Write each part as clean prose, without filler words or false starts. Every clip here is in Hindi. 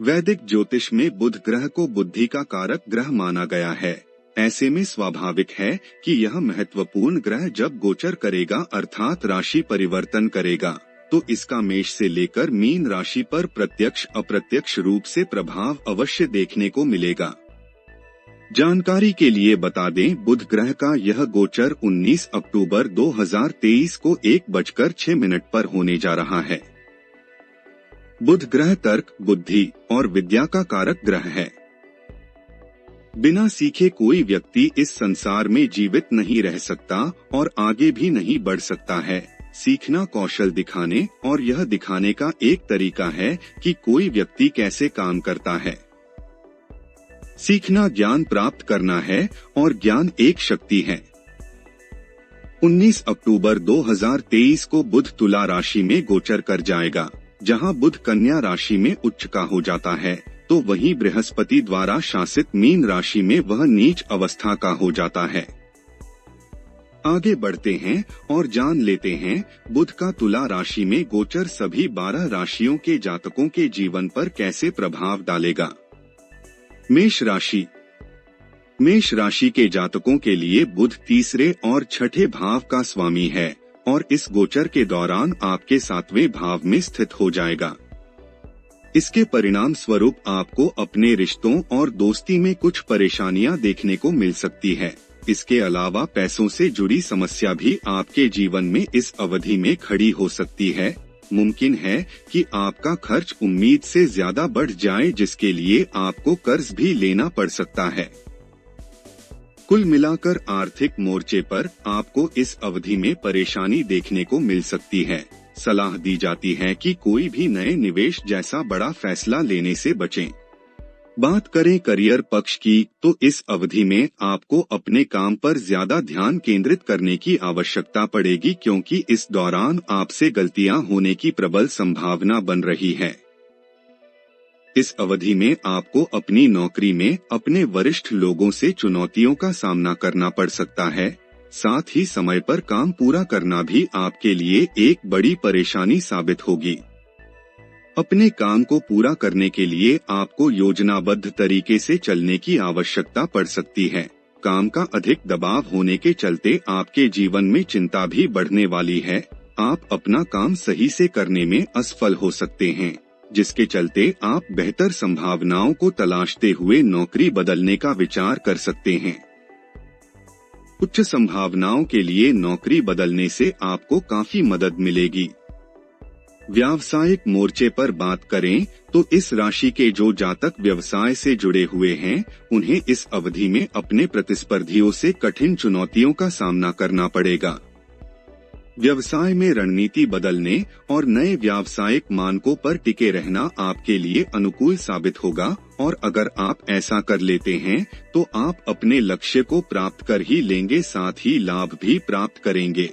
वैदिक ज्योतिष में बुध ग्रह को बुद्धि का कारक ग्रह माना गया है। ऐसे में स्वाभाविक है कि यह महत्वपूर्ण ग्रह जब गोचर करेगा अर्थात राशि परिवर्तन करेगा तो इसका मेष से लेकर मीन राशि पर प्रत्यक्ष अप्रत्यक्ष रूप से प्रभाव अवश्य देखने को मिलेगा। जानकारी के लिए बता दें, बुध ग्रह का यह गोचर 19 अक्टूबर 2023 को 1:06 पर होने जा रहा है। बुध ग्रह तर्क, बुद्धि और विद्या का कारक ग्रह है। बिना सीखे कोई व्यक्ति इस संसार में जीवित नहीं रह सकता और आगे भी नहीं बढ़ सकता है। सीखना कौशल दिखाने और यह दिखाने का एक तरीका है कि कोई व्यक्ति कैसे काम करता है। सीखना ज्ञान प्राप्त करना है और ज्ञान एक शक्ति है। 19 अक्टूबर 2023 को बुध तुला राशि में गोचर कर जाएगा। जहां बुध कन्या राशि में उच्च का हो जाता है तो वहीं बृहस्पति द्वारा शासित मीन राशि में वह नीच अवस्था का हो जाता है। आगे बढ़ते हैं और जान लेते हैं बुध का तुला राशि में गोचर सभी 12 राशियों के जातकों के जीवन पर कैसे प्रभाव डालेगा। मेष राशि। मेष राशि के जातकों के लिए बुध तीसरे और छठे भाव का स्वामी है और इस गोचर के दौरान आपके 7वें भाव में स्थित हो जाएगा। इसके परिणाम स्वरूप आपको अपने रिश्तों और दोस्ती में कुछ परेशानियां देखने को मिल सकती है। इसके अलावा पैसों से जुड़ी समस्या भी आपके जीवन में इस अवधि में खड़ी हो सकती है। मुमकिन है कि आपका खर्च उम्मीद से ज्यादा बढ़ जाए, जिसके लिए आपको कर्ज भी लेना पड़ सकता है। कुल मिलाकर आर्थिक मोर्चे पर आपको इस अवधि में परेशानी देखने को मिल सकती है। सलाह दी जाती है कि कोई भी नए निवेश जैसा बड़ा फैसला लेने से बचें। बात करें करियर पक्ष की तो इस अवधि में आपको अपने काम पर ज्यादा ध्यान केंद्रित करने की आवश्यकता पड़ेगी, क्योंकि इस दौरान आपसे गलतियां होने की प्रबल संभावना बन रही है। इस अवधि में आपको अपनी नौकरी में अपने वरिष्ठ लोगों से चुनौतियों का सामना करना पड़ सकता है। साथ ही समय पर काम पूरा करना भी आपके लिए एक बड़ी परेशानी साबित होगी। अपने काम को पूरा करने के लिए आपको योजनाबद्ध तरीके से चलने की आवश्यकता पड़ सकती है। काम का अधिक दबाव होने के चलते आपके जीवन में चिंता भी बढ़ने वाली है। आप अपना काम सही से करने में असफल हो सकते हैं, जिसके चलते आप बेहतर संभावनाओं को तलाशते हुए नौकरी बदलने का विचार कर सकते हैं। उच्च संभावनाओं के लिए नौकरी बदलने से आपको काफी मदद मिलेगी। व्यावसायिक मोर्चे पर बात करें तो इस राशि के जो जातक व्यवसाय से जुड़े हुए हैं, उन्हें इस अवधि में अपने प्रतिस्पर्धियों से कठिन चुनौतियों का सामना करना पड़ेगा। व्यवसाय में रणनीति बदलने और नए व्यावसायिक मानकों पर टिके रहना आपके लिए अनुकूल साबित होगा, और अगर आप ऐसा कर लेते हैं तो आप अपने लक्ष्य को प्राप्त कर ही लेंगे, साथ ही लाभ भी प्राप्त करेंगे।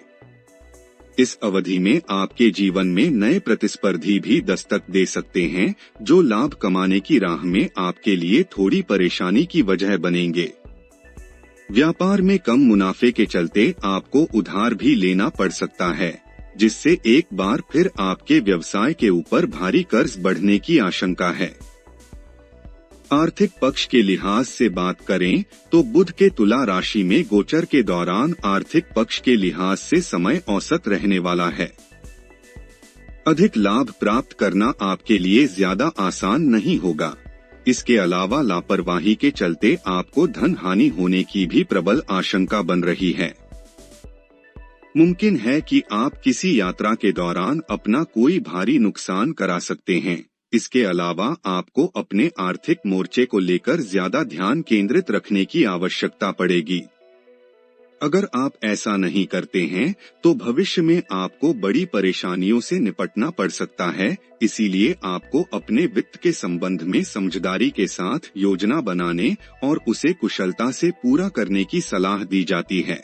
इस अवधि में आपके जीवन में नए प्रतिस्पर्धी भी दस्तक दे सकते हैं, जो लाभ कमाने की राह में आपके लिए थोड़ी परेशानी की वजह बनेंगे। व्यापार में कम मुनाफे के चलते आपको उधार भी लेना पड़ सकता है, जिससे एक बार फिर आपके व्यवसाय के ऊपर भारी कर्ज बढ़ने की आशंका है। आर्थिक पक्ष के लिहाज से बात करें तो बुध के तुला राशि में गोचर के दौरान आर्थिक पक्ष के लिहाज से समय औसत रहने वाला है। अधिक लाभ प्राप्त करना आपके लिए ज्यादा आसान नहीं होगा। इसके अलावा लापरवाही के चलते आपको धन हानि होने की भी प्रबल आशंका बन रही है। मुमकिन है कि आप किसी यात्रा के दौरान अपना कोई भारी नुकसान करा सकते हैं। इसके अलावा आपको अपने आर्थिक मोर्चे को लेकर ज्यादा ध्यान केंद्रित रखने की आवश्यकता पड़ेगी। अगर आप ऐसा नहीं करते हैं तो भविष्य में आपको बड़ी परेशानियों से निपटना पड़ सकता है। इसीलिए आपको अपने वित्त के संबंध में समझदारी के साथ योजना बनाने और उसे कुशलता से पूरा करने की सलाह दी जाती है।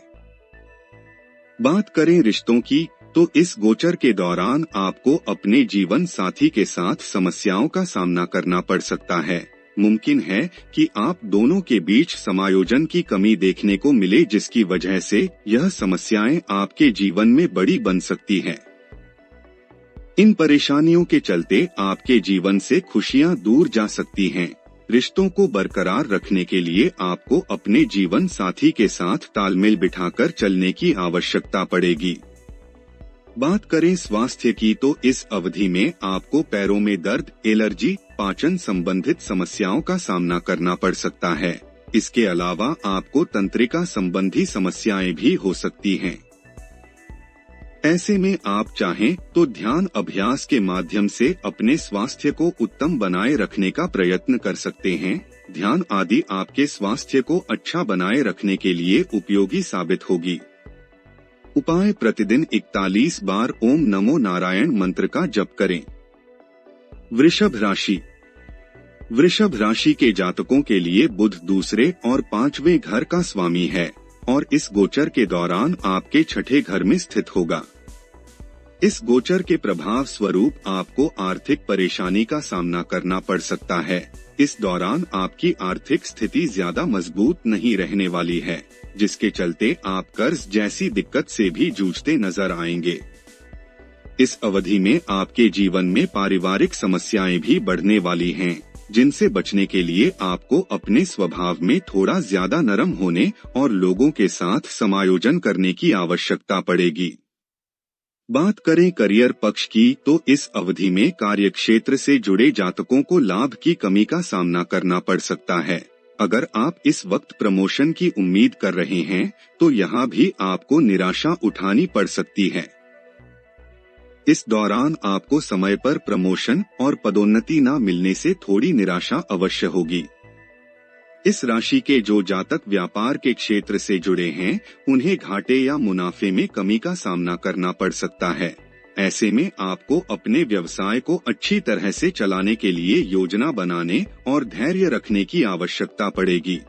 बात करें रिश्तों की तो इस गोचर के दौरान आपको अपने जीवन साथी के साथ समस्याओं का सामना करना पड़ सकता है। मुमकिन है कि आप दोनों के बीच समायोजन की कमी देखने को मिले, जिसकी वजह से यह समस्याएं आपके जीवन में बड़ी बन सकती है। इन परेशानियों के चलते आपके जीवन से खुशियां दूर जा सकती हैं। रिश्तों को बरकरार रखने के लिए आपको अपने जीवन साथी के साथ तालमेल बिठाकर चलने की आवश्यकता पड़ेगी। बात करें स्वास्थ्य की तो इस अवधि में आपको पैरों में दर्द, एलर्जी, पाचन संबंधित समस्याओं का सामना करना पड़ सकता है। इसके अलावा आपको तंत्रिका संबंधी समस्याएं भी हो सकती हैं। ऐसे में आप चाहें तो ध्यान अभ्यास के माध्यम से अपने स्वास्थ्य को उत्तम बनाए रखने का प्रयत्न कर सकते हैं। ध्यान आदि आपके स्वास्थ्य को अच्छा बनाए रखने के लिए उपयोगी साबित होगी। उपाय: प्रतिदिन 41 बार ओम नमो नारायण मंत्र का जप करें। वृषभ राशि। वृषभ राशि के जातकों के लिए बुध दूसरे और 5वें घर का स्वामी है और इस गोचर के दौरान आपके 6ठे घर में स्थित होगा। इस गोचर के प्रभाव स्वरूप आपको आर्थिक परेशानी का सामना करना पड़ सकता है। इस दौरान आपकी आर्थिक स्थिति ज्यादा मजबूत नहीं रहने वाली है, जिसके चलते आप कर्ज जैसी दिक्कत से भी जूझते नजर आएंगे। इस अवधि में आपके जीवन में पारिवारिक समस्याएं भी बढ़ने वाली हैं, जिनसे बचने के लिए आपको अपने स्वभाव में थोड़ा ज्यादा नरम होने और लोगों के साथ समायोजन करने की आवश्यकता पड़ेगी। बात करें करियर पक्ष की तो इस अवधि में कार्यक्षेत्र से जुड़े जातकों को लाभ की कमी का सामना करना पड़ सकता है। अगर आप इस वक्त प्रमोशन की उम्मीद कर रहे हैं तो यहाँ भी आपको निराशा उठानी पड़ सकती है। इस दौरान आपको समय पर प्रमोशन और पदोन्नति न मिलने से थोड़ी निराशा अवश्य होगी। इस राशि के जो जातक व्यापार के क्षेत्र से जुड़े हैं, उन्हें घाटे या मुनाफे में कमी का सामना करना पड़ सकता है। ऐसे में आपको अपने व्यवसाय को अच्छी तरह से चलाने के लिए योजना बनाने और धैर्य रखने की आवश्यकता पड़ेगी।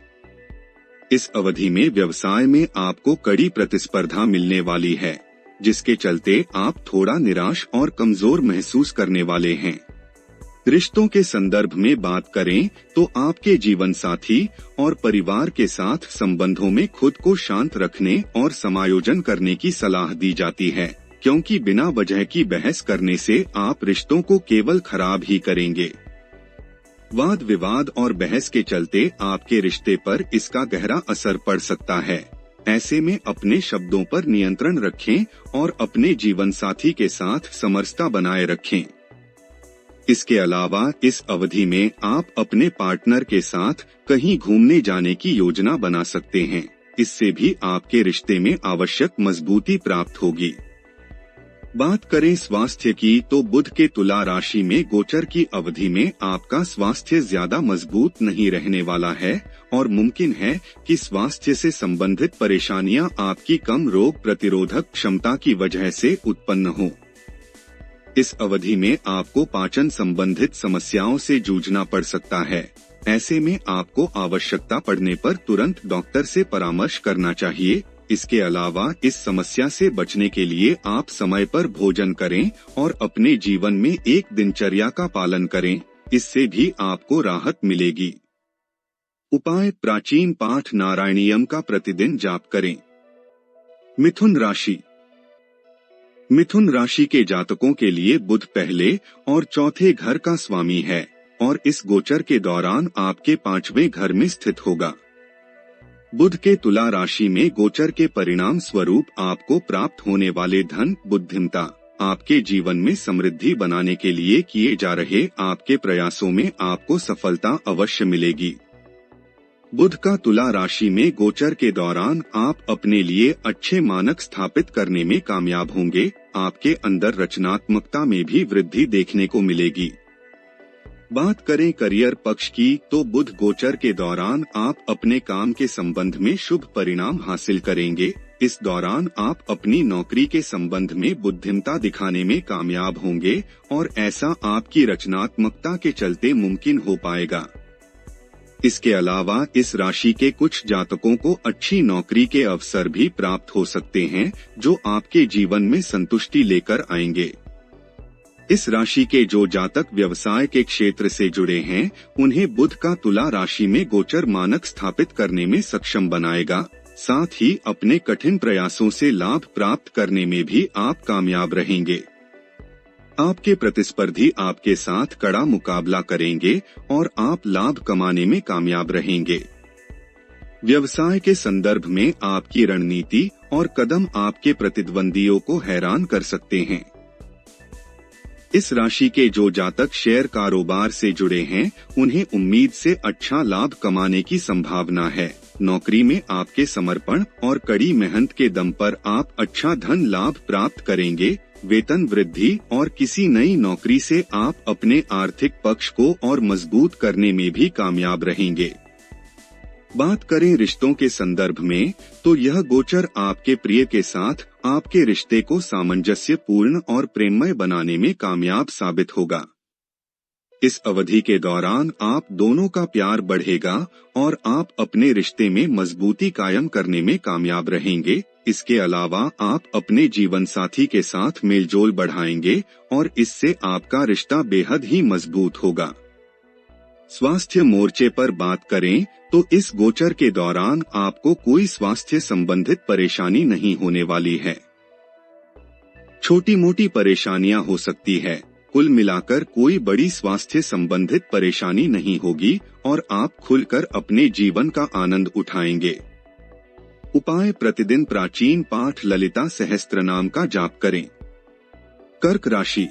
इस अवधि में व्यवसाय में आपको कड़ी प्रतिस्पर्धा मिलने वाली है, जिसके चलते आप थोड़ा निराश और कमजोर महसूस करने वाले हैं। रिश्तों के संदर्भ में बात करें तो आपके जीवन साथी और परिवार के साथ संबंधों में खुद को शांत रखने और समायोजन करने की सलाह दी जाती है, क्योंकि बिना वजह की बहस करने से आप रिश्तों को केवल खराब ही करेंगे। वाद विवाद और बहस के चलते आपके रिश्ते पर इसका गहरा असर पड़ सकता है। ऐसे में अपने शब्दों पर नियंत्रण रखें और अपने जीवन साथी के साथ समरसता बनाए रखें। इसके अलावा इस अवधि में आप अपने पार्टनर के साथ कहीं घूमने जाने की योजना बना सकते हैं। इससे भी आपके रिश्ते में आवश्यक मजबूती प्राप्त होगी। बात करें स्वास्थ्य की तो बुध के तुला राशि में गोचर की अवधि में आपका स्वास्थ्य ज्यादा मजबूत नहीं रहने वाला है और मुमकिन है कि स्वास्थ्य से संबंधित परेशानियां आपकी कम रोग प्रतिरोधक क्षमता की वजह से उत्पन्न हो। इस अवधि में आपको पाचन संबंधित समस्याओं से जूझना पड़ सकता है। ऐसे में आपको आवश्यकता पड़ने पर तुरंत डॉक्टर से परामर्श करना चाहिए। इसके अलावा इस समस्या से बचने के लिए आप समय पर भोजन करें और अपने जीवन में एक दिनचर्या का पालन करें, इससे भी आपको राहत मिलेगी। उपाय: प्राचीन पाठ नारायणीयम का प्रतिदिन जाप करें। मिथुन राशि। मिथुन राशि के जातकों के लिए बुध पहले और चौथे घर का स्वामी है और इस गोचर के दौरान आपके 5वें घर में स्थित होगा। बुध के तुला राशि में गोचर के परिणाम स्वरूप आपको प्राप्त होने वाले धन, बुद्धिमता, आपके जीवन में समृद्धि बनाने के लिए किए जा रहे आपके प्रयासों में आपको सफलता अवश्य मिलेगी। बुध का तुला राशि में गोचर के दौरान आप अपने लिए अच्छे मानक स्थापित करने में कामयाब होंगे। आपके अंदर रचनात्मकता में भी वृद्धि देखने को मिलेगी। बात करें करियर पक्ष की तो बुध गोचर के दौरान आप अपने काम के संबंध में शुभ परिणाम हासिल करेंगे। इस दौरान आप अपनी नौकरी के संबंध में बुद्धिमता दिखाने में कामयाब होंगे और ऐसा आपकी रचनात्मकता के चलते मुमकिन हो पाएगा। इसके अलावा इस राशि के कुछ जातकों को अच्छी नौकरी के अवसर भी प्राप्त हो सकते हैं, जो आपके जीवन में संतुष्टि लेकर आएंगे। इस राशि के जो जातक व्यवसाय के क्षेत्र से जुड़े हैं, उन्हें बुध का तुला राशि में गोचर मानक स्थापित करने में सक्षम बनाएगा। साथ ही अपने कठिन प्रयासों से लाभ प्राप्त करने में भी आप कामयाब रहेंगे। आपके प्रतिस्पर्धी आपके साथ कड़ा मुकाबला करेंगे और आप लाभ कमाने में कामयाब रहेंगे। व्यवसाय के संदर्भ में आपकी रणनीति और कदम आपके प्रतिद्वंदियों को हैरान कर सकते हैं। इस राशि के जो जातक शेयर कारोबार से जुड़े हैं, उन्हें उम्मीद से अच्छा लाभ कमाने की संभावना है। नौकरी में आपके समर्पण और कड़ी मेहनत के दम पर आप अच्छा धन लाभ प्राप्त करेंगे। वेतन वृद्धि और किसी नई नौकरी से आप अपने आर्थिक पक्ष को और मजबूत करने में भी कामयाब रहेंगे। बात करें रिश्तों के संदर्भ में, तो यह गोचर आपके प्रिय के साथ आपके रिश्ते को सामंजस्यपूर्ण और प्रेममय बनाने में कामयाब साबित होगा। इस अवधि के दौरान आप दोनों का प्यार बढ़ेगा और आप अपने रिश्ते में मजबूती कायम करने में कामयाब रहेंगे। इसके अलावा आप अपने जीवन साथी के साथ मेलजोल बढ़ाएंगे और इससे आपका रिश्ता बेहद ही मजबूत होगा। स्वास्थ्य मोर्चे पर बात करें तो इस गोचर के दौरान आपको कोई स्वास्थ्य संबंधित परेशानी नहीं होने वाली है। छोटी मोटी परेशानियां हो सकती है, कुल मिलाकर कोई बड़ी स्वास्थ्य संबंधित परेशानी नहीं होगी और आप खुलकर अपने जीवन का आनंद उठाएंगे। उपाय: प्रतिदिन प्राचीन पाठ ललिता सहस्त्रनाम का जाप करें। कर्क राशि।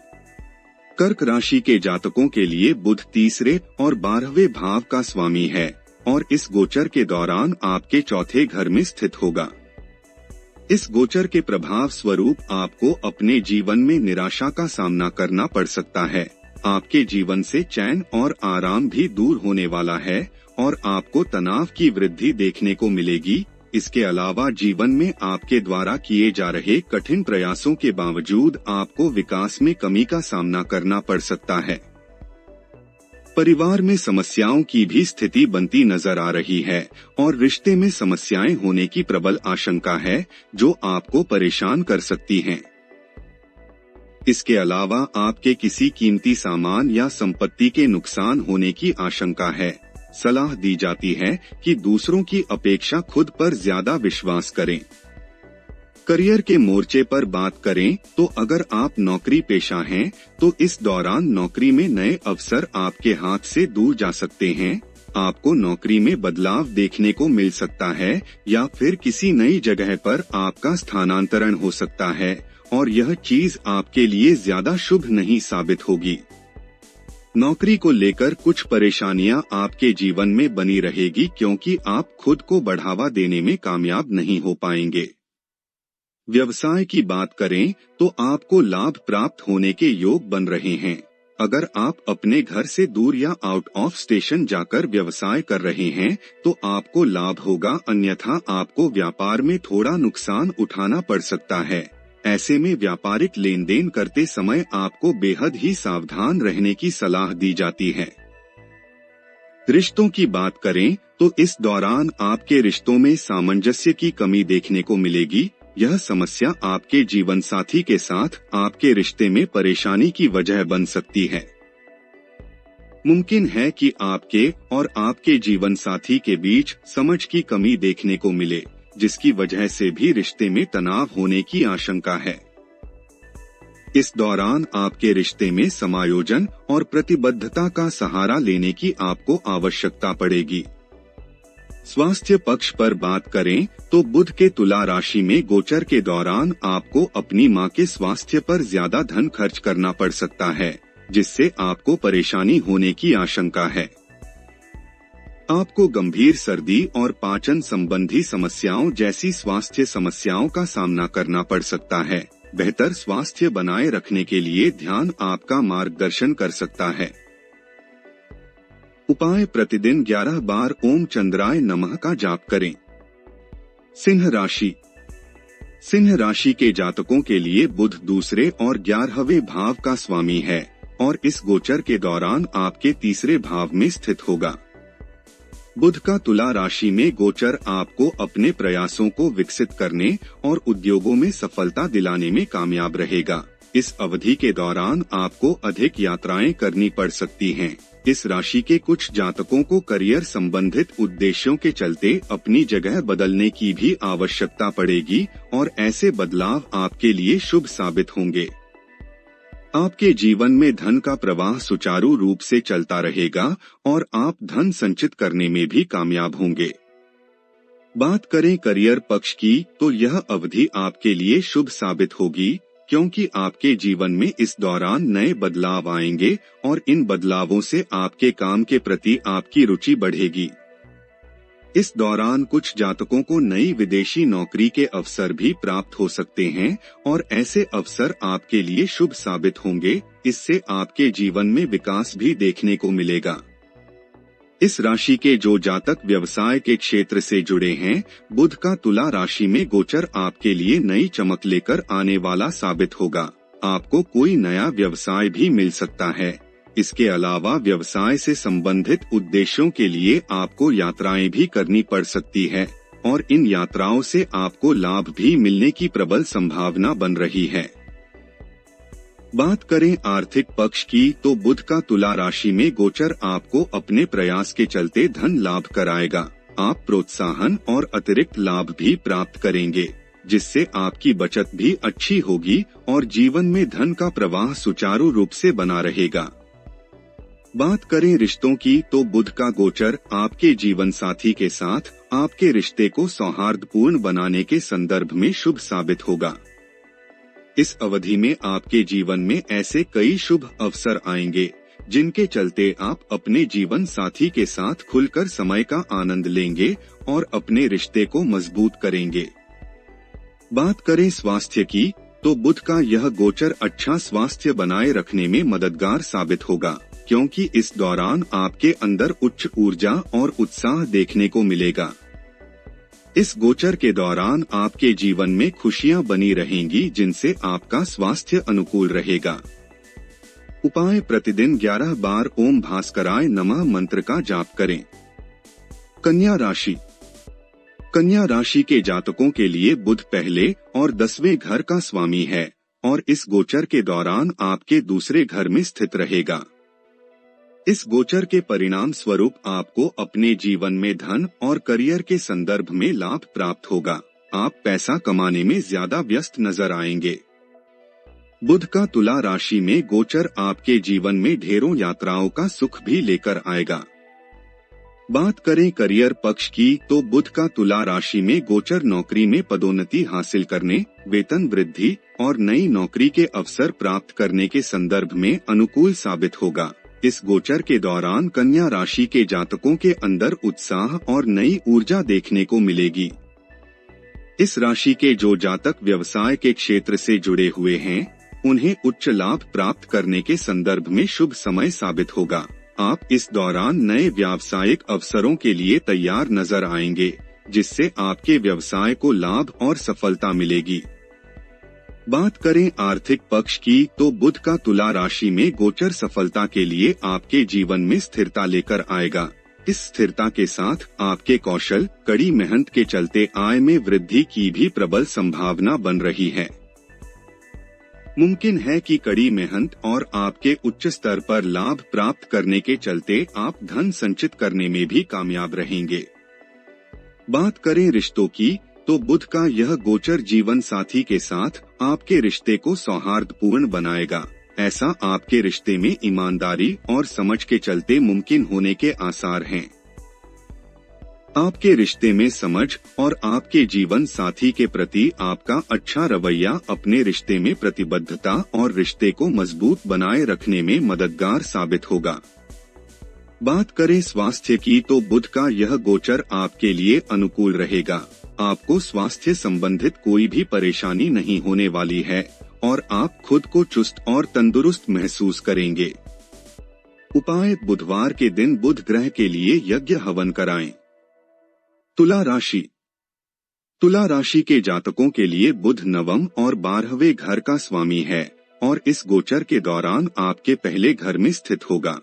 कर्क राशि के जातकों के लिए बुध तीसरे और 12वें भाव का स्वामी है और इस गोचर के दौरान आपके चौथे घर में स्थित होगा। इस गोचर के प्रभाव स्वरूप आपको अपने जीवन में निराशा का सामना करना पड़ सकता है। आपके जीवन से चैन और आराम भी दूर होने वाला है और आपको तनाव की वृद्धि देखने को मिलेगी। इसके अलावा जीवन में आपके द्वारा किए जा रहे कठिन प्रयासों के बावजूद आपको विकास में कमी का सामना करना पड़ सकता है। परिवार में समस्याओं की भी स्थिति बनती नजर आ रही है और रिश्ते में समस्याएं होने की प्रबल आशंका है, जो आपको परेशान कर सकती हैं। इसके अलावा आपके किसी कीमती सामान या संपत्ति के नुकसान होने की आशंका है। सलाह दी जाती है कि दूसरों की अपेक्षा खुद पर ज्यादा विश्वास करें। करियर के मोर्चे पर बात करें तो अगर आप नौकरी पेशा हैं, तो इस दौरान नौकरी में नए अवसर आपके हाथ से दूर जा सकते हैं। आपको नौकरी में बदलाव देखने को मिल सकता है या फिर किसी नई जगह पर आपका स्थानांतरण हो सकता है और यह चीज आपके लिए ज्यादा शुभ नहीं साबित होगी। नौकरी को लेकर कुछ परेशानियां आपके जीवन में बनी रहेगी क्योंकि आप खुद को बढ़ावा देने में कामयाब नहीं हो पाएंगे। व्यवसाय की बात करें तो आपको लाभ प्राप्त होने के योग बन रहे हैं। अगर आप अपने घर से दूर या आउट ऑफ स्टेशन जाकर व्यवसाय कर रहे हैं तो आपको लाभ होगा, अन्यथा आपको व्यापार में थोड़ा नुकसान उठाना पड़ सकता है। ऐसे में व्यापारिक लेन देन करते समय आपको बेहद ही सावधान रहने की सलाह दी जाती है। रिश्तों की बात करें तो इस दौरान आपके रिश्तों में सामंजस्य की कमी देखने को मिलेगी। यह समस्या आपके जीवन साथी के साथ आपके रिश्ते में परेशानी की वजह बन सकती है। मुमकिन है कि आपके और आपके जीवन साथी के बीच समझ की कमी देखने को मिले, जिसकी वजह से भी रिश्ते में तनाव होने की आशंका है। इस दौरान आपके रिश्ते में समायोजन और प्रतिबद्धता का सहारा लेने की आपको आवश्यकता पड़ेगी। स्वास्थ्य पक्ष पर बात करें तो बुध के तुला राशि में गोचर के दौरान आपको अपनी मां के स्वास्थ्य पर ज्यादा धन खर्च करना पड़ सकता है, जिससे आपको परेशानी होने की आशंका है। आपको गंभीर सर्दी और पाचन संबंधी समस्याओं जैसी स्वास्थ्य समस्याओं का सामना करना पड़ सकता है। बेहतर स्वास्थ्य बनाए रखने के लिए ध्यान आपका मार्गदर्शन कर सकता है। उपाय: प्रतिदिन 11 बार ओम चंद्राय नमः का जाप करें। सिंह राशि। सिंह राशि के जातकों के लिए बुध दूसरे और 11वें भाव का स्वामी है और इस गोचर के दौरान आपके तीसरे भाव में स्थित होगा। बुध का तुला राशि में गोचर आपको अपने प्रयासों को विकसित करने और उद्योगों में सफलता दिलाने में कामयाब रहेगा। इस अवधि के दौरान आपको अधिक यात्राएं करनी पड़ सकती हैं। इस राशि के कुछ जातकों को करियर संबंधित उद्देश्यों के चलते अपनी जगह बदलने की भी आवश्यकता पड़ेगी और ऐसे बदलाव आपके लिए शुभ साबित होंगे। आपके जीवन में धन का प्रवाह सुचारू रूप से चलता रहेगा और आप धन संचित करने में भी कामयाब होंगे। बात करें करियर पक्ष की तो यह अवधि आपके लिए शुभ साबित होगी, क्योंकि आपके जीवन में इस दौरान नए बदलाव आएंगे और इन बदलावों से आपके काम के प्रति आपकी रुचि बढ़ेगी। इस दौरान कुछ जातकों को नई विदेशी नौकरी के अवसर भी प्राप्त हो सकते हैं और ऐसे अवसर आपके लिए शुभ साबित होंगे। इससे आपके जीवन में विकास भी देखने को मिलेगा। इस राशि के जो जातक व्यवसाय के क्षेत्र से जुड़े हैं, बुध का तुला राशि में गोचर आपके लिए नई चमक लेकर आने वाला साबित होगा। आपको कोई नया व्यवसाय भी मिल सकता है। इसके अलावा व्यवसाय से संबंधित उद्देश्यों के लिए आपको यात्राएं भी करनी पड़ सकती है और इन यात्राओं से आपको लाभ भी मिलने की प्रबल संभावना बन रही है। बात करें आर्थिक पक्ष की तो बुध का तुला राशि में गोचर आपको अपने प्रयास के चलते धन लाभ कराएगा। आप प्रोत्साहन और अतिरिक्त लाभ भी प्राप्त करेंगे, जिससे आपकी बचत भी अच्छी होगी और जीवन में धन का प्रवाह सुचारू रूप से बना रहेगा। बात करें रिश्तों की तो बुध का गोचर आपके जीवन साथी के साथ आपके रिश्ते को सौहार्दपूर्ण बनाने के संदर्भ में शुभ साबित होगा। इस अवधि में आपके जीवन में ऐसे कई शुभ अवसर आएंगे, जिनके चलते आप अपने जीवन साथी के साथ खुलकर समय का आनंद लेंगे और अपने रिश्ते को मजबूत करेंगे। बात करें स्वास्थ्य की तो बुध का यह गोचर अच्छा स्वास्थ्य बनाए रखने में मददगार साबित होगा, क्योंकि इस दौरान आपके अंदर उच्च ऊर्जा और उत्साह देखने को मिलेगा। इस गोचर के दौरान आपके जीवन में खुशियां बनी रहेंगी, जिनसे आपका स्वास्थ्य अनुकूल रहेगा। उपाय: प्रतिदिन 11 बार ओम भास्कराय नमः मंत्र का जाप करें। कन्या राशि। कन्या राशि के जातकों के लिए बुध पहले और 10वें घर का स्वामी है और इस गोचर के दौरान आपके दूसरे घर में स्थित रहेगा। इस गोचर के परिणाम स्वरूप आपको अपने जीवन में धन और करियर के संदर्भ में लाभ प्राप्त होगा। आप पैसा कमाने में ज्यादा व्यस्त नजर आएंगे। बुध का तुला राशि में गोचर आपके जीवन में ढेरों यात्राओं का सुख भी लेकर आएगा। बात करें करियर पक्ष की तो बुध का तुला राशि में गोचर नौकरी में पदोन्नति हासिल करने, वेतन वृद्धि और नई नौकरी के अवसर प्राप्त करने के संदर्भ में अनुकूल साबित होगा। इस गोचर के दौरान कन्या राशि के जातकों के अंदर उत्साह और नई ऊर्जा देखने को मिलेगी। इस राशि के जो जातक व्यवसाय के क्षेत्र से जुड़े हुए हैं, उन्हें उच्च लाभ प्राप्त करने के संदर्भ में शुभ समय साबित होगा। आप इस दौरान नए व्यावसायिक अवसरों के लिए तैयार नजर आएंगे, जिससे आपके व्यवसाय को लाभ और सफलता मिलेगी। बात करें आर्थिक पक्ष की तो बुध का तुला राशि में गोचर सफलता के लिए आपके जीवन में स्थिरता लेकर आएगा। इस स्थिरता के साथ आपके कौशल, कड़ी मेहनत के चलते आय में वृद्धि की भी प्रबल संभावना बन रही है। मुमकिन है कि कड़ी मेहनत और आपके उच्च स्तर पर लाभ प्राप्त करने के चलते आप धन संचित करने में भी कामयाब रहेंगे। बात करें रिश्तों की तो बुध का यह गोचर जीवन साथी के साथ आपके रिश्ते को सौहार्दपूर्ण बनाएगा। ऐसा आपके रिश्ते में ईमानदारी और समझ के चलते मुमकिन होने के आसार हैं। आपके रिश्ते में समझ और आपके जीवन साथी के प्रति आपका अच्छा रवैया अपने रिश्ते में प्रतिबद्धता और रिश्ते को मजबूत बनाए रखने में मददगार साबित होगा। बात करें स्वास्थ्य की तो बुध का यह गोचर आपके लिए अनुकूल रहेगा। आपको स्वास्थ्य संबंधित कोई भी परेशानी नहीं होने वाली है और आप खुद को चुस्त और तंदुरुस्त महसूस करेंगे। उपाय: बुधवार के दिन बुध ग्रह के लिए यज्ञ हवन कराएं। तुला राशि। तुला राशि के जातकों के लिए बुध 9वें और 12वें घर का स्वामी है और इस गोचर के दौरान आपके पहले घर में स्थित होगा।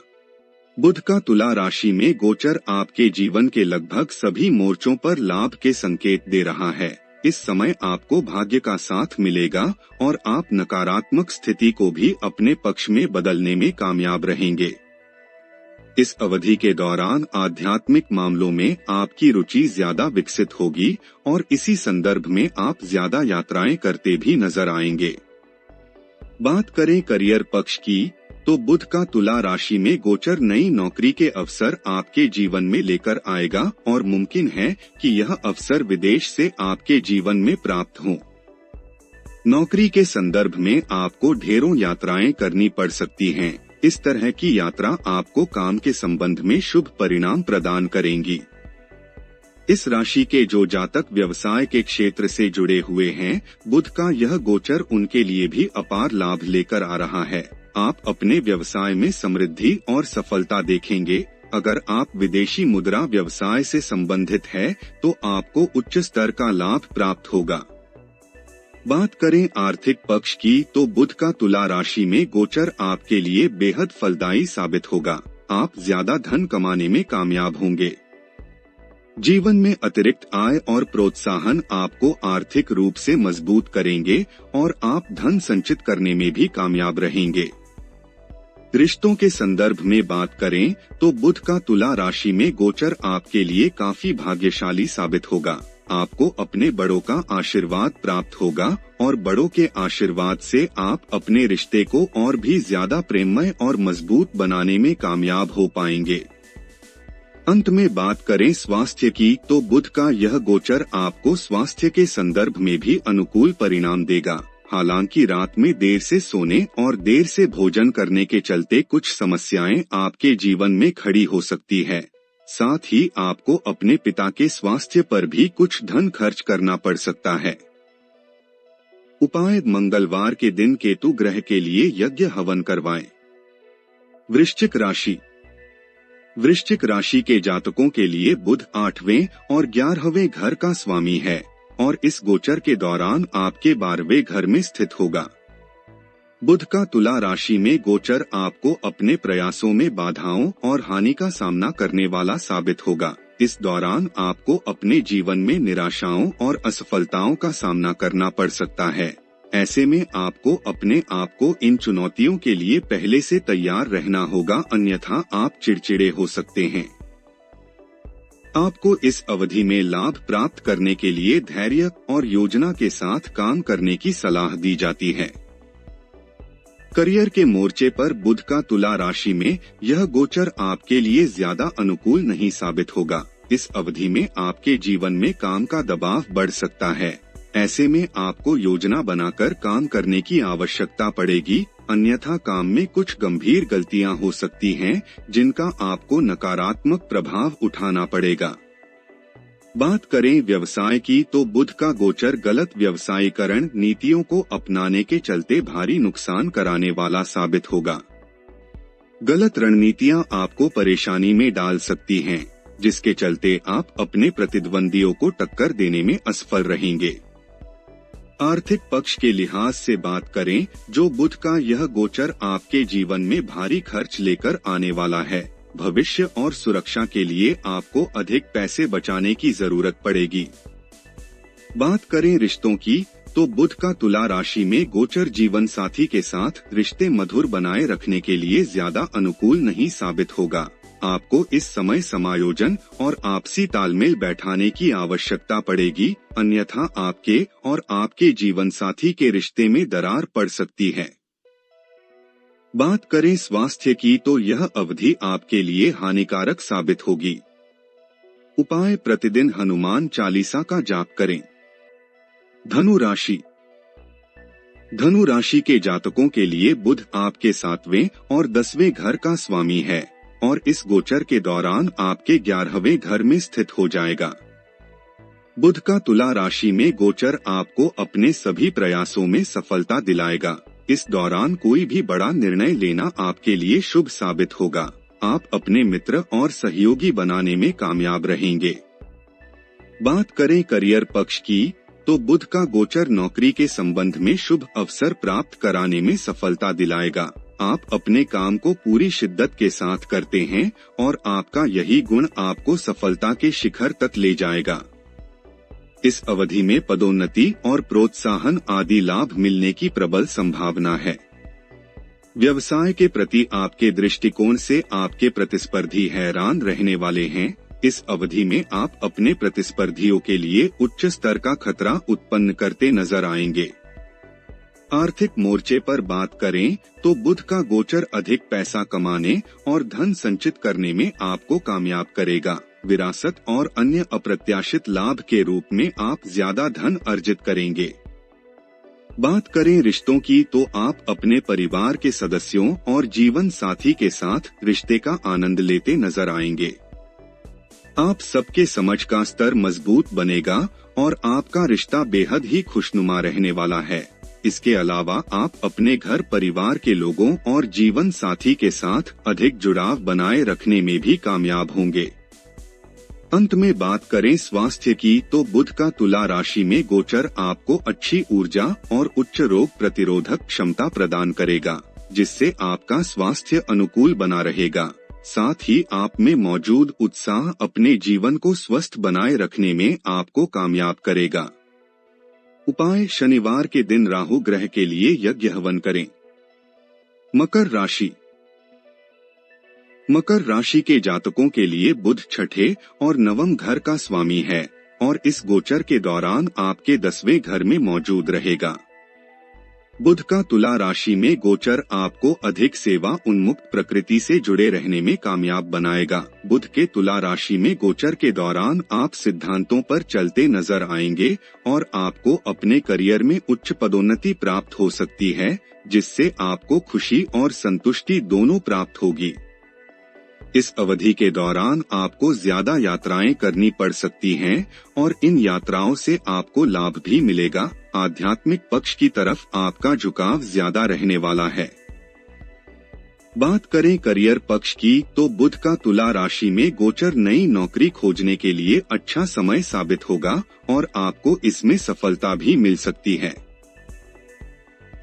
बुध का तुला राशि में गोचर आपके जीवन के लगभग सभी मोर्चों पर लाभ के संकेत दे रहा है। इस समय आपको भाग्य का साथ मिलेगा और आप नकारात्मक स्थिति को भी अपने पक्ष में बदलने में कामयाब रहेंगे। इस अवधि के दौरान आध्यात्मिक मामलों में आपकी रुचि ज्यादा विकसित होगी और इसी संदर्भ में आप ज्यादा यात्राएं करते भी नजर आएंगे। बात करें करियर पक्ष की, तो बुध का तुला राशि में गोचर नई नौकरी के अवसर आपके जीवन में लेकर आएगा और मुमकिन है कि यह अवसर विदेश से आपके जीवन में प्राप्त हो। नौकरी के संदर्भ में आपको ढेरों यात्राएं करनी पड़ सकती हैं। इस तरह की यात्रा आपको काम के संबंध में शुभ परिणाम प्रदान करेंगी। इस राशि के जो जातक व्यवसाय के क्षेत्र से जुड़े हुए हैं, बुध का यह गोचर उनके लिए भी अपार लाभ लेकर आ रहा है। आप अपने व्यवसाय में समृद्धि और सफलता देखेंगे। अगर आप विदेशी मुद्रा व्यवसाय से संबंधित है तो आपको उच्च स्तर का लाभ प्राप्त होगा। बात करें आर्थिक पक्ष की, तो बुध का तुला राशि में गोचर आपके लिए बेहद फलदायी साबित होगा। आप ज्यादा धन कमाने में कामयाब होंगे। जीवन में अतिरिक्त आय और प्रोत्साहन आपको आर्थिक रूप से मजबूत करेंगे और आप धन संचित करने में भी कामयाब रहेंगे। रिश्तों के संदर्भ में बात करें तो बुध का तुला राशि में गोचर आपके लिए काफी भाग्यशाली साबित होगा। आपको अपने बड़ों का आशीर्वाद प्राप्त होगा और बड़ों के आशीर्वाद से आप अपने रिश्ते को और भी ज्यादा प्रेममय और मजबूत बनाने में कामयाब हो पाएंगे। अंत में बात करें स्वास्थ्य की, तो बुध का यह गोचर आपको स्वास्थ्य के संदर्भ में भी अनुकूल परिणाम देगा। हालांकि रात में देर से सोने और देर से भोजन करने के चलते कुछ समस्याएं आपके जीवन में खड़ी हो सकती है। साथ ही आपको अपने पिता के स्वास्थ्य पर भी कुछ धन खर्च करना पड़ सकता है। उपाय: मंगलवार के दिन केतु ग्रह के लिए यज्ञ हवन करवाएं। वृश्चिक राशि। वृश्चिक राशि के जातकों के लिए बुध 8वें और 11वें घर का स्वामी है और इस गोचर के दौरान आपके 12वें घर में स्थित होगा। बुध का तुला राशि में गोचर आपको अपने प्रयासों में बाधाओं और हानि का सामना करने वाला साबित होगा। इस दौरान आपको अपने जीवन में निराशाओं और असफलताओं का सामना करना पड़ सकता है। ऐसे में आपको अपने आप को इन चुनौतियों के लिए पहले से तैयार रहना होगा, अन्यथा आप चिड़चिड़े हो सकते हैं। आपको इस अवधि में लाभ प्राप्त करने के लिए धैर्य और योजना के साथ काम करने की सलाह दी जाती है। करियर के मोर्चे पर बुध का तुला राशि में यह गोचर आपके लिए ज्यादा अनुकूल नहीं साबित होगा। इस अवधि में आपके जीवन में काम का दबाव बढ़ सकता है। ऐसे में आपको योजना बनाकर काम करने की आवश्यकता पड़ेगी, अन्यथा काम में कुछ गंभीर गलतियां हो सकती हैं, जिनका आपको नकारात्मक प्रभाव उठाना पड़ेगा। बात करें व्यवसाय की, तो बुध का गोचर गलत व्यवसायीकरण नीतियों को अपनाने के चलते भारी नुकसान कराने वाला साबित होगा। गलत रणनीतियां आपको परेशानी में डाल सकती हैं, जिसके चलते आप अपने प्रतिद्वंदियों को टक्कर देने में असफल रहेंगे। आर्थिक पक्ष के लिहाज से बात करें, जो बुध का यह गोचर आपके जीवन में भारी खर्च लेकर आने वाला है। भविष्य और सुरक्षा के लिए आपको अधिक पैसे बचाने की जरूरत पड़ेगी। बात करें रिश्तों की, तो बुध का तुला राशि में गोचर जीवन साथी के साथ रिश्ते मधुर बनाए रखने के लिए ज्यादा अनुकूल नहीं साबित होगा। आपको इस समय समायोजन और आपसी तालमेल बैठाने की आवश्यकता पड़ेगी, अन्यथा आपके और आपके जीवन साथी के रिश्ते में दरार पड़ सकती है। बात करें स्वास्थ्य की, तो यह अवधि आपके लिए हानिकारक साबित होगी। उपाय: प्रतिदिन हनुमान चालीसा का जाप करें। धनु राशि। धनु राशि के जातकों के लिए बुध आपके 7वें और 10वें घर का स्वामी है और इस गोचर के दौरान आपके 11वें घर में स्थित हो जाएगा। बुध का तुला राशि में गोचर आपको अपने सभी प्रयासों में सफलता दिलाएगा। इस दौरान कोई भी बड़ा निर्णय लेना आपके लिए शुभ साबित होगा। आप अपने मित्र और सहयोगी बनाने में कामयाब रहेंगे। बात करें करियर पक्ष की, तो बुध का गोचर नौकरी के संबंध में शुभ अवसर प्राप्त कराने में सफलता दिलाएगा। आप अपने काम को पूरी शिद्दत के साथ करते हैं और आपका यही गुण आपको सफलता के शिखर तक ले जाएगा। इस अवधि में पदोन्नति और प्रोत्साहन आदि लाभ मिलने की प्रबल संभावना है। व्यवसाय के प्रति आपके दृष्टिकोण से आपके प्रतिस्पर्धी हैरान रहने वाले हैं। इस अवधि में आप अपने प्रतिस्पर्धियों के लिए उच्च स्तर का खतरा उत्पन्न करते नजर आएंगे। आर्थिक मोर्चे पर बात करें तो बुध का गोचर अधिक पैसा कमाने और धन संचित करने में आपको कामयाब करेगा। विरासत और अन्य अप्रत्याशित लाभ के रूप में आप ज्यादा धन अर्जित करेंगे। बात करें रिश्तों की तो आप अपने परिवार के सदस्यों और जीवन साथी के साथ रिश्ते का आनंद लेते नजर आएंगे। आप सबके समझ का स्तर मजबूत बनेगा और आपका रिश्ता बेहद ही खुशनुमा रहने वाला है। इसके अलावा आप अपने घर परिवार के लोगों और जीवन साथी के साथ अधिक जुड़ाव बनाए रखने में भी कामयाब होंगे। अंत में बात करें स्वास्थ्य की तो बुध का तुला राशि में गोचर आपको अच्छी ऊर्जा और उच्च रोग प्रतिरोधक क्षमता प्रदान करेगा, जिससे आपका स्वास्थ्य अनुकूल बना रहेगा। साथ ही आप में मौजूद उत्साह अपने जीवन को स्वस्थ बनाए रखने में आपको कामयाब करेगा। उपाय: शनिवार के दिन राहु ग्रह के लिए यज्ञ हवन करें। मकर राशि। मकर राशि के जातकों के लिए बुध छठे और नवम घर का स्वामी है और इस गोचर के दौरान आपके 10वें घर में मौजूद रहेगा। बुध का तुला राशि में गोचर आपको अधिक सेवा उन्मुक्त प्रकृति से जुड़े रहने में कामयाब बनाएगा। बुध के तुला राशि में गोचर के दौरान आप सिद्धांतों पर चलते नजर आएंगे और आपको अपने करियर में उच्च पदोन्नति प्राप्त हो सकती है, जिससे आपको खुशी और संतुष्टि दोनों प्राप्त होगी। इस अवधि के दौरान आपको ज्यादा यात्राएं करनी पड़ सकती हैं और इन यात्राओं से आपको लाभ भी मिलेगा। आध्यात्मिक पक्ष की तरफ आपका झुकाव ज्यादा रहने वाला है। बात करें करियर पक्ष की तो बुध का तुला राशि में गोचर नई नौकरी खोजने के लिए अच्छा समय साबित होगा और आपको इसमें सफलता भी मिल सकती है।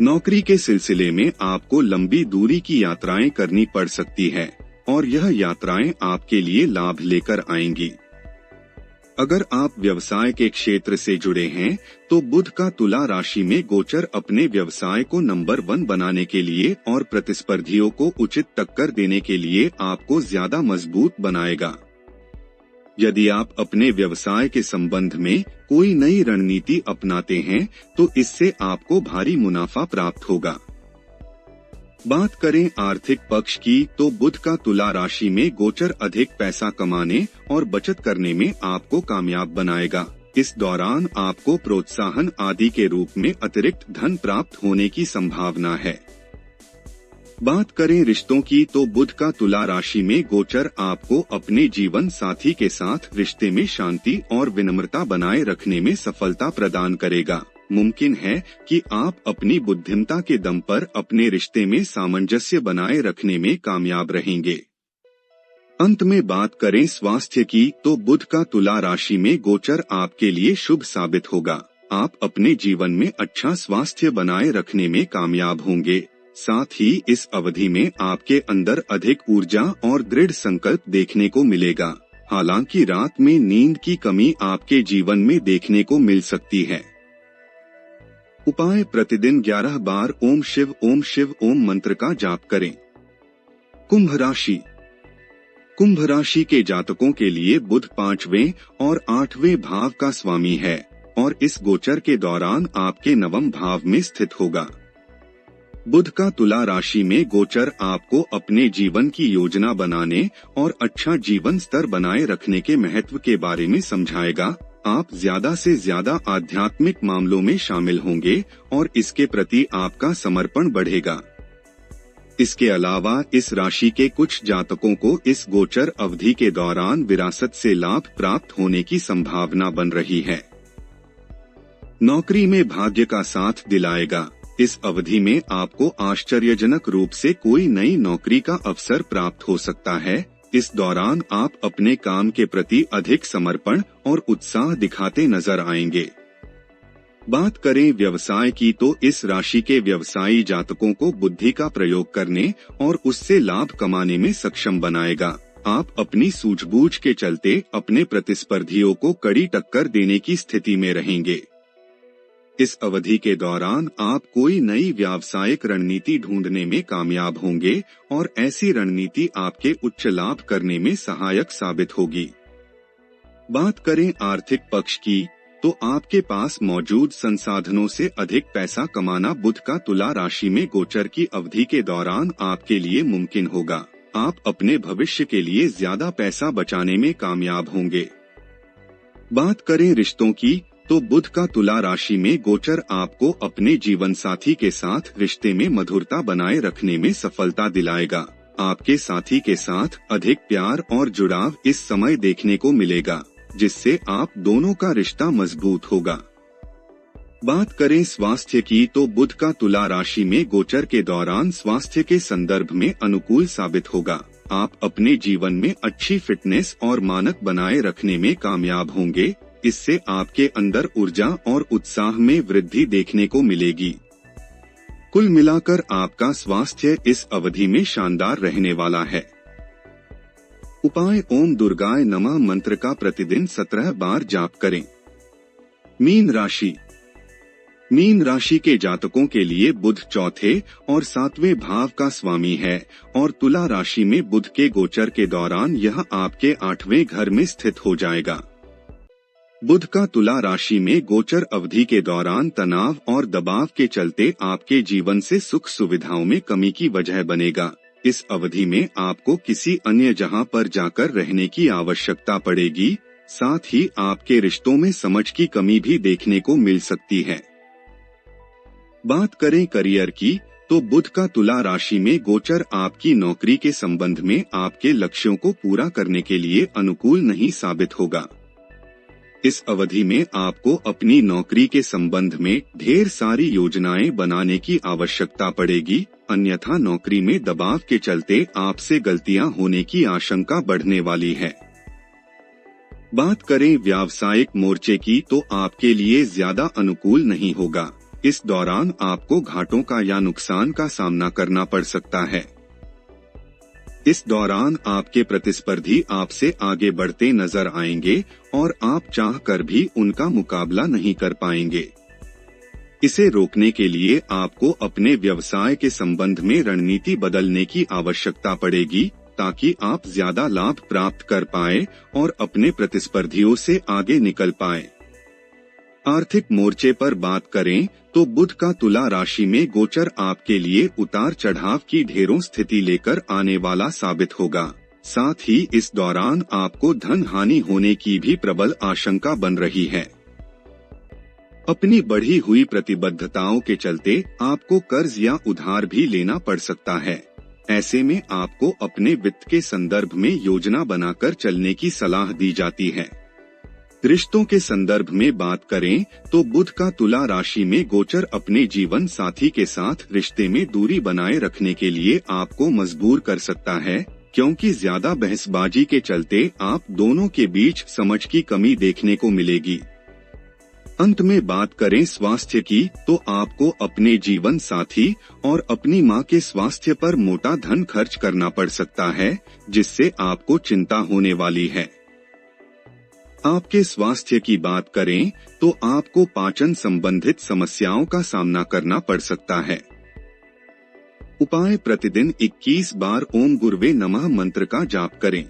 नौकरी के सिलसिले में आपको लंबी दूरी की यात्राएं करनी पड़ सकती है और यह यात्राएं आपके लिए लाभ लेकर आएंगी। अगर आप व्यवसाय के क्षेत्र से जुड़े हैं तो बुध का तुला राशि में गोचर अपने व्यवसाय को नंबर 1 बनाने के लिए और प्रतिस्पर्धियों को उचित टक्कर देने के लिए आपको ज्यादा मजबूत बनाएगा। यदि आप अपने व्यवसाय के संबंध में कोई नई रणनीति अपनाते हैं तो इससे आपको भारी मुनाफा प्राप्त होगा। बात करें आर्थिक पक्ष की तो बुध का तुला राशि में गोचर अधिक पैसा कमाने और बचत करने में आपको कामयाब बनाएगा। इस दौरान आपको प्रोत्साहन आदि के रूप में अतिरिक्त धन प्राप्त होने की संभावना है। बात करें रिश्तों की तो बुध का तुला राशि में गोचर आपको अपने जीवन साथी के साथ रिश्ते में शांति और विनम्रता बनाए रखने में सफलता प्रदान करेगा। मुमकिन है कि आप अपनी बुद्धिमत्ता के दम पर अपने रिश्ते में सामंजस्य बनाए रखने में कामयाब रहेंगे। अंत में बात करें स्वास्थ्य की तो बुध का तुला राशि में गोचर आपके लिए शुभ साबित होगा। आप अपने जीवन में अच्छा स्वास्थ्य बनाए रखने में कामयाब होंगे। साथ ही इस अवधि में आपके अंदर अधिक ऊर्जा और दृढ़ संकल्प देखने को मिलेगा। हालांकि रात में नींद की कमी आपके जीवन में देखने को मिल सकती है। उपाय: प्रतिदिन 11 बार ओम शिव ओम मंत्र का जाप करें। कुंभ राशि। कुंभ राशि के जातकों के लिए बुध 5वें और 8वें भाव का स्वामी है और इस गोचर के दौरान आपके 9वें भाव में स्थित होगा। बुध का तुला राशि में गोचर आपको अपने जीवन की योजना बनाने और अच्छा जीवन स्तर बनाए रखने के महत्व के बारे में समझाएगा। आप ज्यादा से ज्यादा आध्यात्मिक मामलों में शामिल होंगे और इसके प्रति आपका समर्पण बढ़ेगा। इसके अलावा इस राशि के कुछ जातकों को इस गोचर अवधि के दौरान विरासत से लाभ प्राप्त होने की संभावना बन रही है। नौकरी में भाग्य का साथ दिलाएगा। इस अवधि में आपको आश्चर्यजनक रूप से कोई नई नौकरी का अवसर प्राप्त हो सकता है। इस दौरान आप अपने काम के प्रति अधिक समर्पण और उत्साह दिखाते नजर आएंगे। बात करें व्यवसाय की तो इस राशि के व्यवसायी जातकों को बुद्धि का प्रयोग करने और उससे लाभ कमाने में सक्षम बनाएगा। आप अपनी सूझबूझ के चलते अपने प्रतिस्पर्धियों को कड़ी टक्कर देने की स्थिति में रहेंगे। इस अवधि के दौरान आप कोई नई व्यावसायिक रणनीति ढूंढने में कामयाब होंगे और ऐसी रणनीति आपके उच्च लाभ करने में सहायक साबित होगी। बात करें आर्थिक पक्ष की तो आपके पास मौजूद संसाधनों से अधिक पैसा कमाना बुध का तुला राशि में गोचर की अवधि के दौरान आपके लिए मुमकिन होगा। आप अपने भविष्य के लिए ज्यादा पैसा बचाने में कामयाब होंगे। बात करें रिश्तों की, तो बुध का तुला राशि में गोचर आपको अपने जीवन साथी के साथ रिश्ते में मधुरता बनाए रखने में सफलता दिलाएगा। आपके साथी के साथ अधिक प्यार और जुड़ाव इस समय देखने को मिलेगा, जिससे आप दोनों का रिश्ता मजबूत होगा। बात करें स्वास्थ्य की, तो बुध का तुला राशि में गोचर के दौरान स्वास्थ्य के संदर्भ में अनुकूल साबित होगा। आप अपने जीवन में अच्छी फिटनेस और मानक बनाए रखने में कामयाब होंगे। इससे आपके अंदर ऊर्जा और उत्साह में वृद्धि देखने को मिलेगी। कुल मिलाकर आपका स्वास्थ्य इस अवधि में शानदार रहने वाला है। उपाय: ओम दुर्गाय नमः मंत्र का प्रतिदिन 17 बार जाप करें। मीन राशि। मीन राशि के जातकों के लिए बुध चौथे और 7वें भाव का स्वामी है और तुला राशि में बुध के गोचर के दौरान यह आपके 8वें घर में स्थित हो जाएगा। बुध का तुला राशि में गोचर अवधि के दौरान तनाव और दबाव के चलते आपके जीवन से सुख सुविधाओं में कमी की वजह बनेगा। इस अवधि में आपको किसी अन्य जगह पर जाकर रहने की आवश्यकता पड़ेगी। साथ ही आपके रिश्तों में समझ की कमी भी देखने को मिल सकती है। बात करें करियर की, तो बुध का तुला राशि में गोचर आपकी नौकरी के संबंध में आपके लक्ष्यों को पूरा करने के लिए अनुकूल नहीं साबित होगा। इस अवधि में आपको अपनी नौकरी के संबंध में ढेर सारी योजनाएं बनाने की आवश्यकता पड़ेगी, अन्यथा नौकरी में दबाव के चलते आपसे गलतियां होने की आशंका बढ़ने वाली है। बात करें व्यावसायिक मोर्चे की, तो आपके लिए ज्यादा अनुकूल नहीं होगा। इस दौरान आपको घाटों का या नुकसान का सामना करना पड़ सकता है। इस दौरान आपके प्रतिस्पर्धी आपसे आगे बढ़ते नजर आएंगे और आप चाहकर भी उनका मुकाबला नहीं कर पाएंगे। इसे रोकने के लिए आपको अपने व्यवसाय के संबंध में रणनीति बदलने की आवश्यकता पड़ेगी, ताकि आप ज्यादा लाभ प्राप्त कर पाए और अपने प्रतिस्पर्धियों से आगे निकल पाए। आर्थिक मोर्चे पर बात करें, तो बुध का तुला राशि में गोचर आपके लिए उतार चढ़ाव की ढेरों स्थिति लेकर आने वाला साबित होगा। साथ ही इस दौरान आपको धन हानि होने की भी प्रबल आशंका बन रही है। अपनी बढ़ी हुई प्रतिबद्धताओं के चलते आपको कर्ज या उधार भी लेना पड़ सकता है। ऐसे में आपको अपने वित्त के संदर्भ में योजना बनाकर चलने की सलाह दी जाती है। रिश्तों के संदर्भ में बात करें, तो बुध का तुला राशि में गोचर अपने जीवन साथी के साथ रिश्ते में दूरी बनाए रखने के लिए आपको मजबूर कर सकता है, क्योंकि ज्यादा बहसबाजी के चलते आप दोनों के बीच समझ की कमी देखने को मिलेगी। अंत में बात करें स्वास्थ्य की, तो आपको अपने जीवन साथी और अपनी मां के स्वास्थ्य पर मोटा धन खर्च करना पड़ सकता है, जिससे आपको चिंता होने वाली है। आपके स्वास्थ्य की बात करें, तो आपको पाचन संबंधित समस्याओं का सामना करना पड़ सकता है। उपाय: प्रतिदिन 21 बार ओम गुरुवे नमः मंत्र का जाप करें।